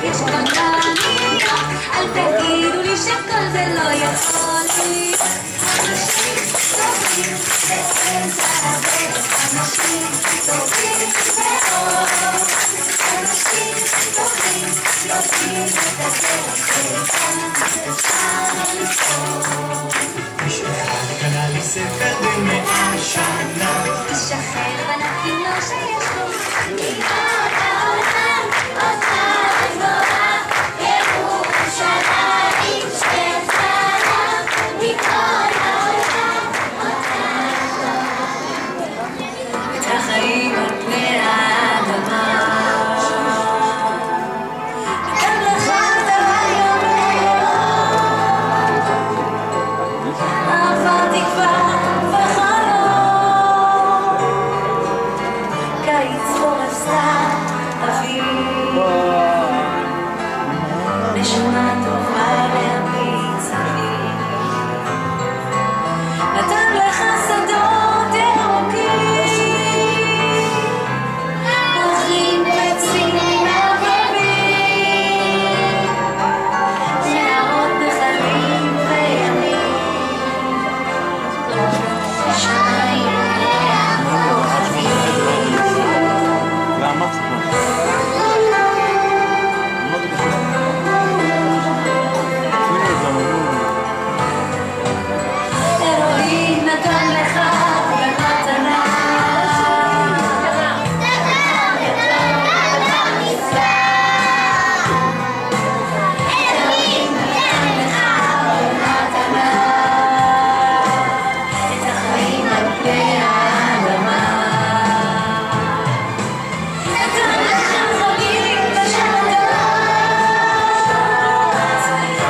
יש קטניות, אל תגידו לי שכל זה לא יכול לי. אנשים טובים באמצע הדרך, אנשים טובים מאוד, אנשים טובים יודעים את הדרך, ואיתם אפשר לפעול. משפחה קנה לי ספר ב100 שנה, איש אחר בנתי לו שיש לו מכל העולם אותה גבוהה, ירושלים שפרה מכל העולם אותה גבוהה, את החיים על פני האדמה. גם לך דבר יום אהבה תקווה וחלום, קיץ חורף סתיו אביב, נשמה טובה להביט סביב, נתן לך שדות ירוקים, פרחים ועצים מערבים, נהרות נחלים וימים, שניים אלוהים נתן לך במתנה, אלוהים נתן לך במתנה, את החיים על פני האדמה, נתן לך חולים ושלום,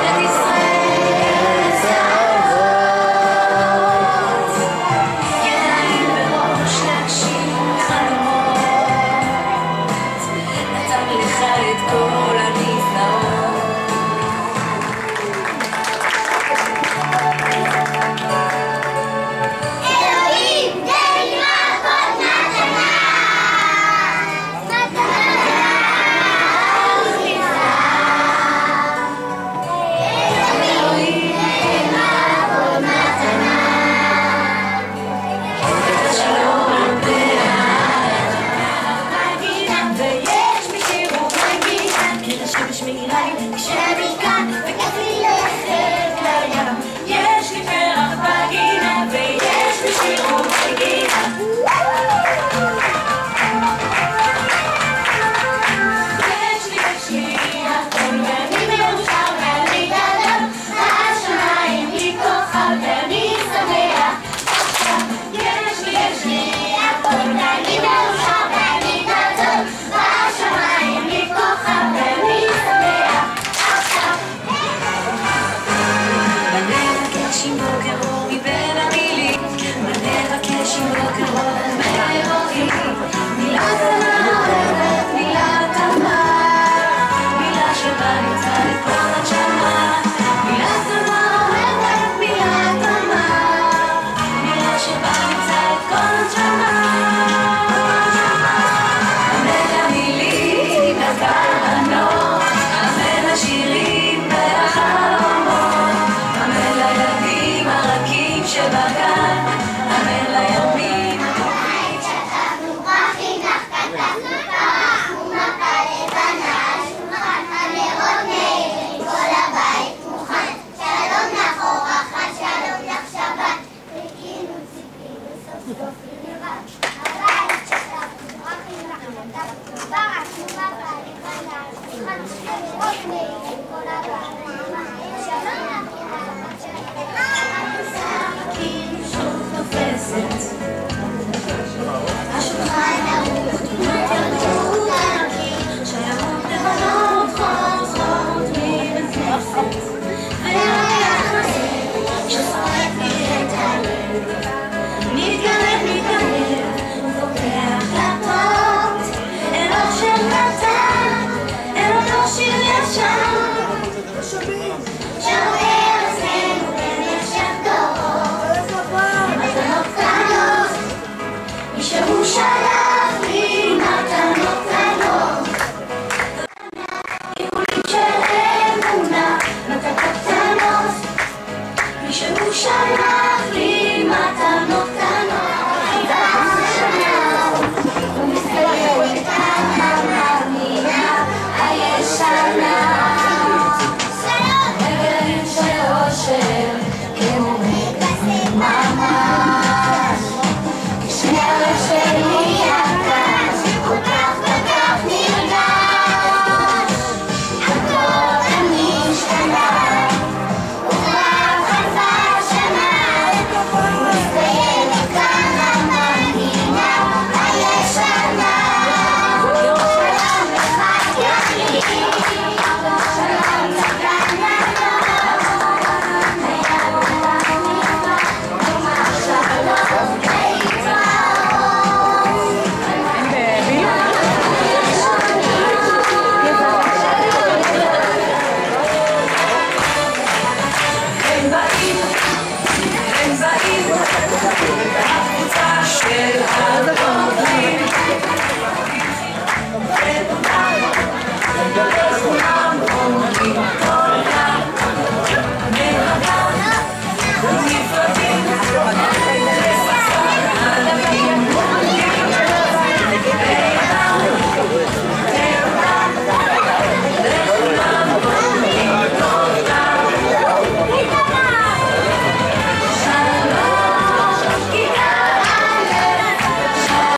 את ישראל זרות, ידיים בראש להגשים חלומות, נתן לך את כל הנפלאות. אלוהים תן לי מכות מתנה, אלוהים תן מכות מתנה, שלום על פני האדמה, ויש מי שהוא מגיע, כי השמש מאירה לי כשאני כאן, וכיף לי ללכת לים. יש לי פרח בגינה, ויש מי שהוא מגיע, יש לי הכל ואני מאושר ואני גדול, השמיים לי כוכב ואני שמח עכשיו. יש לי הכל ואני מאושר ואני גדול, השמיים לי כוכב ואני שמח Thank you.